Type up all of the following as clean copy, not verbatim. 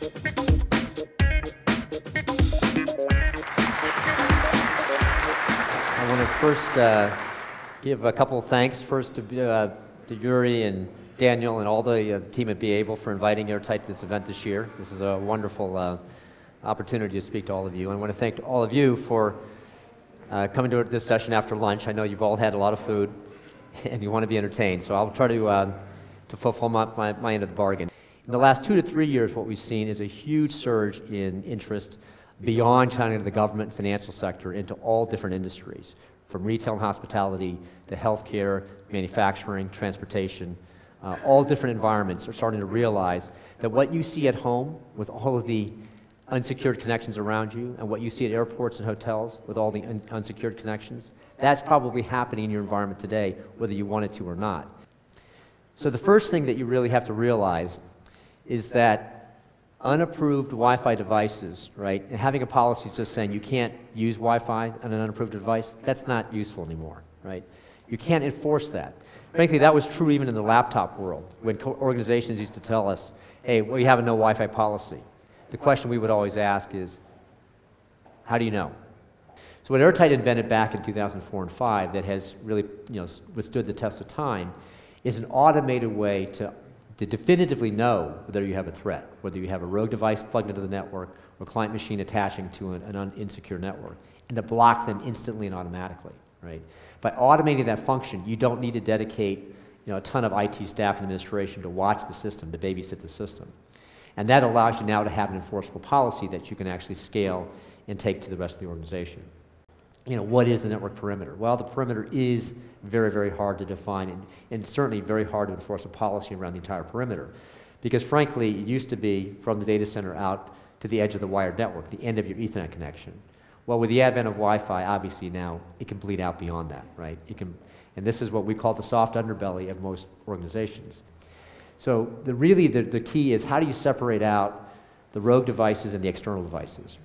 I want to first give a couple of thanks first to Yuri and Daniel and all the team at BAble for inviting Airtight to this event this year. This is a wonderful opportunity to speak to all of you. I want to thank all of you for coming to this session after lunch. I know you've all had a lot of food and you want to be entertained, so I'll try to fulfill my end of the bargain. In the last 2 to 3 years, what we've seen is a huge surge in interest beyond China to the government and financial sector into all different industries, from retail and hospitality to healthcare, manufacturing, transportation. All different environments are starting to realize that what you see at home with all of the unsecured connections around you and what you see at airports and hotels with all the unsecured connections, that's probably happening in your environment today, whether you want it to or not. So the first thing that you really have to realize is that unapproved Wi-Fi devices, right, and having a policy just saying you can't use Wi-Fi on an unapproved device, that's not useful anymore, right? You can't enforce that. Frankly, that was true even in the laptop world, when organizations used to tell us, hey, we have a no Wi-Fi policy. The question we would always ask is, how do you know? So what Airtight invented back in 2004 and 2005 that has really withstood the test of time is an automated way to definitively know whether you have a threat, whether you have a rogue device plugged into the network or client machine attaching to an insecure network, and to block them instantly and automatically, right? By automating that function, you don't need to dedicate a ton of IT staff and administration to watch the system, to babysit the system. And that allows you now to have an enforceable policy that you can actually scale and take to the rest of the organization. What is the network perimeter? Well, the perimeter is very, very hard to define and certainly very hard to enforce a policy around the entire perimeter. Because frankly, it used to be from the data center out to the edge of the wired network, the end of your Ethernet connection. Well, with the advent of Wi-Fi, obviously now it can bleed out beyond that, right? And this is what we call the soft underbelly of most organizations. So really the key is how do you separate out the rogue devices and the external devices?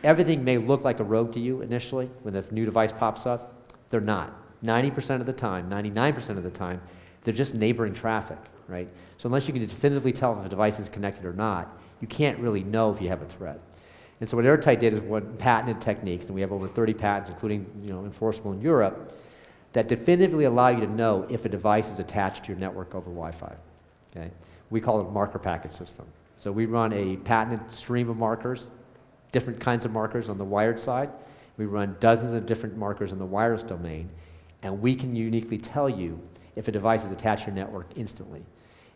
Everything may look like a rogue to you initially when the new device pops up. They're not. 90% of the time, 99% of the time, they're just neighboring traffic, right? So unless you can definitively tell if a device is connected or not, you can't really know if you have a threat. And so what Airtight did is one patented techniques, and we have over 30 patents, including enforceable in Europe, that definitively allow you to know if a device is attached to your network over Wi-Fi. Okay? We call it a marker packet system. So we run a patented stream of markers, different kinds of markers on the wired side. We run dozens of different markers in the wireless domain, and we can uniquely tell you if a device is attached to your network instantly.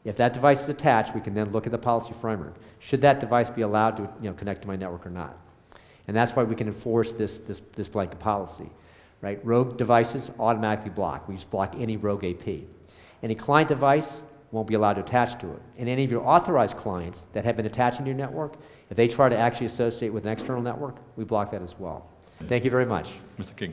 If that device is attached, we can then look at the policy framework. Should that device be allowed to connect to my network or not? And that's why we can enforce this blanket policy, right? Rogue devices automatically block. We just block any rogue AP. Any client device won't be allowed to attach to it. And any of your authorized clients that have been attaching to your network, if they try to actually associate with an external network, we block that as well. Thank you very much. Mr. King.